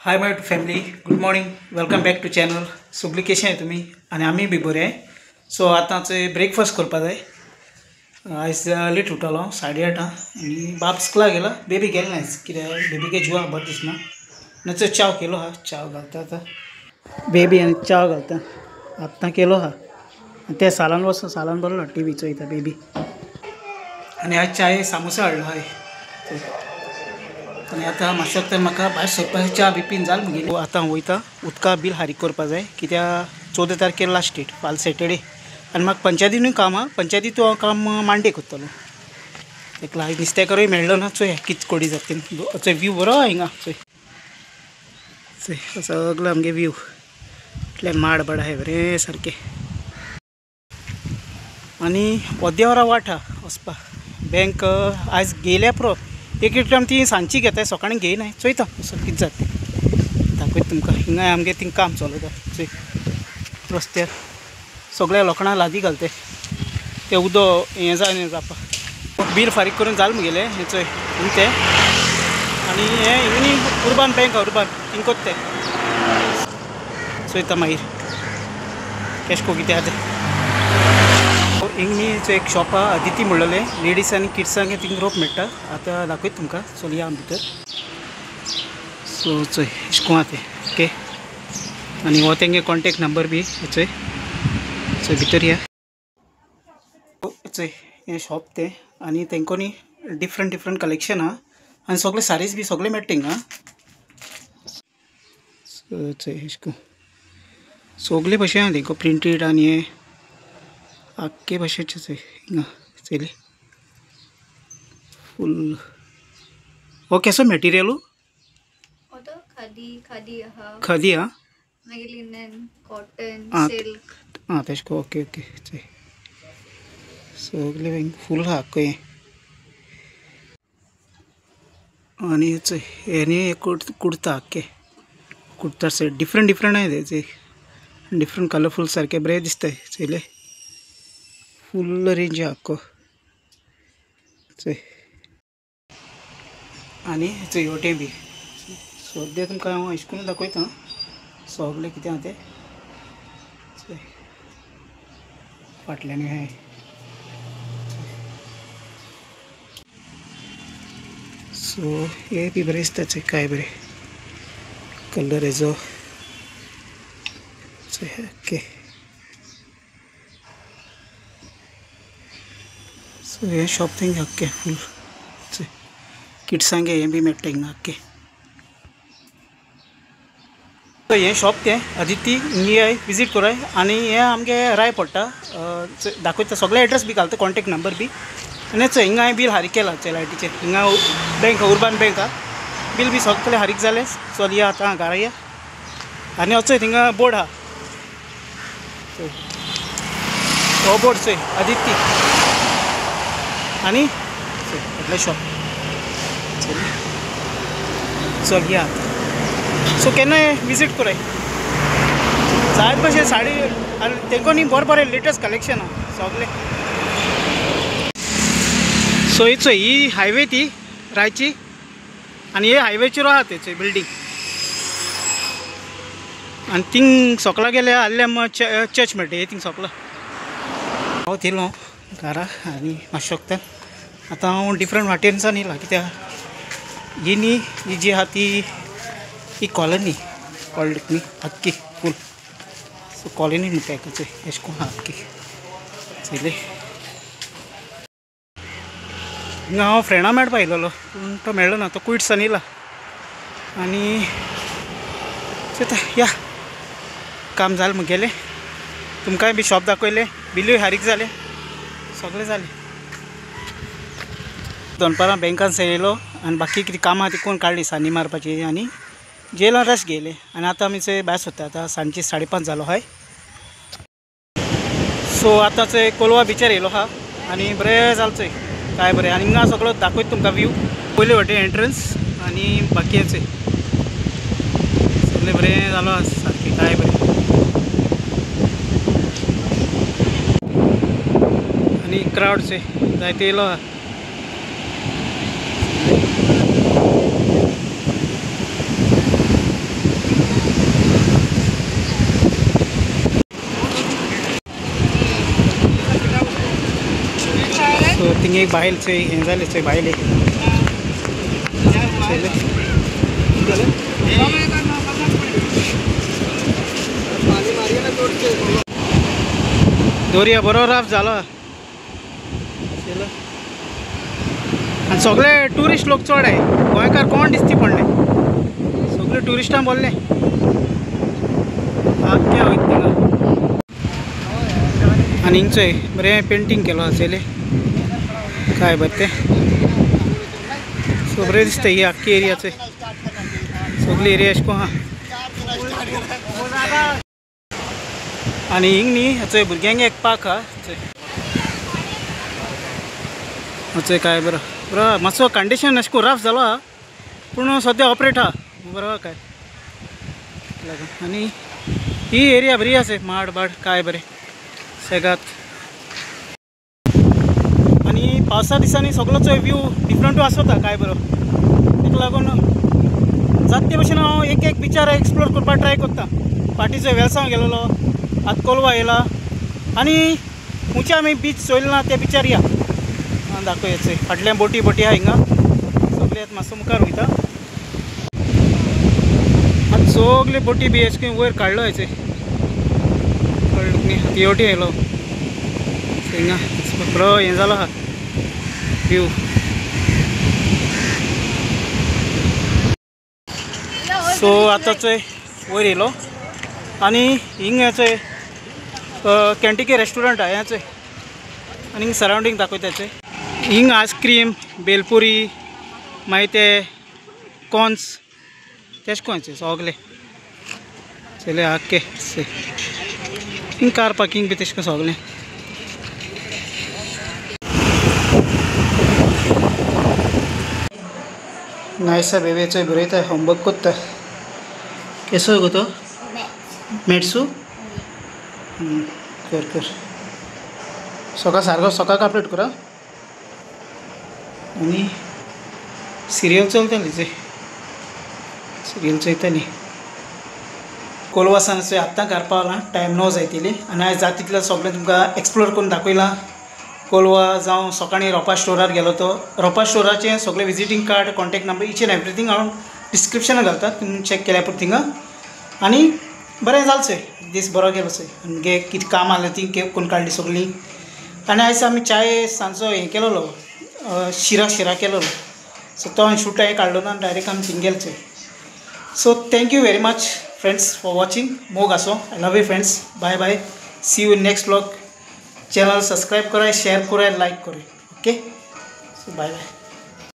Hi my family, good morning, welcome back to channel. सगळी कशी आहे तुम्ही? आणि आम्ही बी बरे आहे. सो आतांचे ब्रेकफास्ट करपा जाय. आयज लेट उठलो 8:30 आणि बाप स्कूला गेला. बेबी गेले ना कित्याक बेबीके जिवा बरें दिसना. नचो चाव केलो हा. चाव घालता आतां बेबी आनी चाव घालता आतां केलो हा. ते सालान वचून सालान बसलो टी व्ही चोयता बेबी. आणि आज चाय सामोसा हाडलो हाय. आनी आतां मातशें तर म्हाका भायर सरपाक च्या बी पिन जाल मुगेली. आतां वयता उदका बील हारीक करपा जाय कित्याक 14 तारखेर लास्ट डेट, फाल सॅटर्डे. आनी म्हाका पंचायतीनूय काम हा. पंचायतीत हांव काम मांडे करतलो. तेका लागून नुस्तेकारूय मेळ्ळो ना. चोय कित कोडी जाता चोय व्यू बरो हा हिंगा. चोय चोय सगळो आमगे व्यू. इतले माड बड आहाय बरें सारकें. आनी अर्द्या वरा वाट हा वचपा. बँक आयज गेल्या पुरो. एक टायम ती सांजची घेताय, सकाळीं घेयनाय. चोयता असो कितें जाता तें दाखयता तुमकां. हिंगाय आमगे थिंग काम चलता. चोय रस्त्यार सगळ्या लोकांना लादी घालताय. तें उदक हें जाय जावपा. बील फारीक करून जाल मुगेलें हें चोय तें. आनी हें हिंगनी उर्बान बँक हा, उर्बान थिंगकोत तें चोयता मागीर केश को कितें आहा तें. हिंगनीच एक शॉप हा अदिती म्हणलेलें. लेडीज आनी किड्सांक थिंग रोप मेळटा. आतां दाखयता तुमकां. चलया आमी भितर. सो चोय अशें को आहा तें. ओके. आनी हो तेंगे कॉन्टेक्ट नंबर बी चोय. चोय भितर या. चोय हें शॉप तें. आनी तेंकोनी डिफरंट कलेक्शन हा. आनी सगळे साडीज बी सगळे मेळटा हिंगा. सो चोय अशें को सगळे भशेन आहा तेंको प्रिंटेड आनी हें आख्खे भशेचे चोय हिंगा चोयले फूल. हो केसो मॅटेरियलू? खादी हा. मागीर लिनन, कॉटन, सिल्क. आं तेशें को. ओके चोय सगळे फूल हा आख्खो हें. आनी चोय हेनी कुर्ता आख्खे कुर्ता सेट डिफरंट आहाय तेचे. डिफरंट कलरफूल सारके बरें दिसताय चोयले. फूल रेंज हा आख्खो चोय. आनी चोय हेवटेन बी सद्या तुमकां हांव अशें करून दाखयता सगळें कितें आहा तें. चोय फाटल्यान आहाय. सो हे बी बरें दिसता चोय. काय बरें कलर हेजो चोय ओके. सो हे शॉप थिंग आख्खे फूल चोय. किड्सांगे हें बी मेळटा हिंगा आख्खे. सो हें शॉप तें अदिती. हिंगा विजीट कराय. आनी हें आमगे राय पडटा. दाखयता सगळे एड्रेस बी घालता, कॉन्टेक्ट नंबर बी. आनी चोय हिंगा हांवें बील हारीक केला चोय लायटीचें. हिंगा बँक उर्बान बँक हा. बील बी सगळें हारीक जालें. चल या आतां घरा या. आनी हो चोय थिंगा बोर्ड हा. हो बोर्ड चोय अदिती. आनी चोय फाटलें शॉप. चल या. सो केन्नाय विजीट कराय. जायत भशेन साडी आनी तेंकोनी बरें लेटस्ट कलेक्शन हा सगळें. सो ही चोय ही हायवे ती रायची. आनी हे हायवेचेर आहा ते चोय बिल्डींग. आनी थिंग सकला गेले आल्लेम चर्च मेळटा. हे थिंग सकला हांव थिलो घरा. आनी मातशें वखदां आतां हांव डिफरंट वाटेनच्यान येयला कित्याक ही जी आहा ती ही कॉलनी न्ही आख्खी फूल. सो कॉलनी म्हणटा हेका चोय अशें करून आहा आख्खी चोयले. हिंगा हांव फ्रेंडा मेळपा येयलोलो पूण तो मेळ्ळो ना. तो कुयट्सान येयला. आनी चोयता या काम जालें मुगेलें. तुमकांय बी शॉप दाखयलें. बिलूय हारीक जालें. सगळें जालें. दनपारां बँकान येयलो आनी बाकी कितें कामां ती कोण काडली सान्नी मारपाची. आनी जेवला रेस्ट घेयलें. आनी आतां आमी चोय भायर सरता. आतां सांजचे 5:30 जालो हाय. सो आतां चोय कोलवा बिचार येयलो हा. आनी बरें जालें चोय काय बरें. आनी हिंगा सगळो दाखयता तुमकां व्यू. पयले वाटेन एंट्रन्स आनी बाकी चोय सगळें बरें जालो सारकें काय बरें. आनी क्रावड चोय जायतो येयलो हा. हिंग एक बायल चोय हें जालें चोय बायले दोरया बरो राफ जालो आनी सगळे टुरिस्ट लोक चड आहे गोंयकार कोण दिसती पडले सगळे टुरिस्टां बोल्ले आख्या वयता थिंगा आनी हिंगचोय बरें पेंटींग केलो आसले काय बरें तें सो बरें दिसता ही आख्खी एरिया चोय सगळी एरिया अशें आहा आनी हिंग न्ही चोय भुरग्यांक एक पार्क आहा चोय काय बरो बरो मातसो कंडिशन अशें करून रफ जालो आहा पूण सद्या ऑपरेट आहा बरो काय लागून आनी ही एरिया बरी आसा माड बाड काय बरें सेगात आनी पावसा दिसांनी सगळोच व्यू डिफरंटू आसता काय बरो ताका लागून जाता ते भशेन हांव एक एक बिचार एक्सप्लोर करपाक ट्राय करता फाटीचो वेलसांव गेलोलो आतां कोलवा येयला आनी खुंयचे आमी बीच चोयले ना त्या बिचार या दाखोवया फाटल्यान बोटी आहा हिंगा सगळे आतां मातसो मुखार वयता आतां सगळे बोटी बी अशें करून वयर काडलो हेचे कळ्ळें तुमी तिवटी येयलो हिंगा बरो हें जालो आहा व्यू सो आतां चोय वयर येयलो आनी हिंग हेचोय कॅन्टिके रेस्टोरंट आहा हेचोय आनी हिंग सरावंडींग दाखयता हेचोय हिंग आयस्क्रीम बेलपुरी मागीर ते कॉर्न्स तेश कोंचे सगले चले आख्खे हिंग कार पार्किंग बी तेश कोन्न सगलें नायसा बेबेचोय बरयता होमवर्क कोत्ता केसो गो तो मेट्सू कर कर सकाळ सारको सकाळ कंप्लीट करा आनी सिरियल चलताली चोय सिरियल चोयताली कोलवासान चोय आत्तां घर पावलां टायम 9 जायतिली आनी आयज जाता तितलें सगळें तुमकां एक्सप्लोर करून दाखयलां कोलवा जावं सकाळीं रोपा स्टोरार गेलो तो रोपा स्टोराचें सगळें visiting card contact number each and everything हांव डिस्क्रिप्शनान घालता तुमी चॅक केल्या पुरो थिंगा आनी बरें जालें चोय दीस बरो गेलो चोय आमगे कितें काम आहलें ती करून काडली सगळीं आनी आयज आमी चाय सांजचो हें केलोलो शिरा केलोलो सो तो हांवें शूट हें काडलो ना डायरेक्ट आमी थिंग गेले चोय so thank you very much friends for watching मोग आसो I love you friends bye bye see you in next blog channel subscribe कराय शेयर कराय लाइक कराय ओके सो बाय बाय।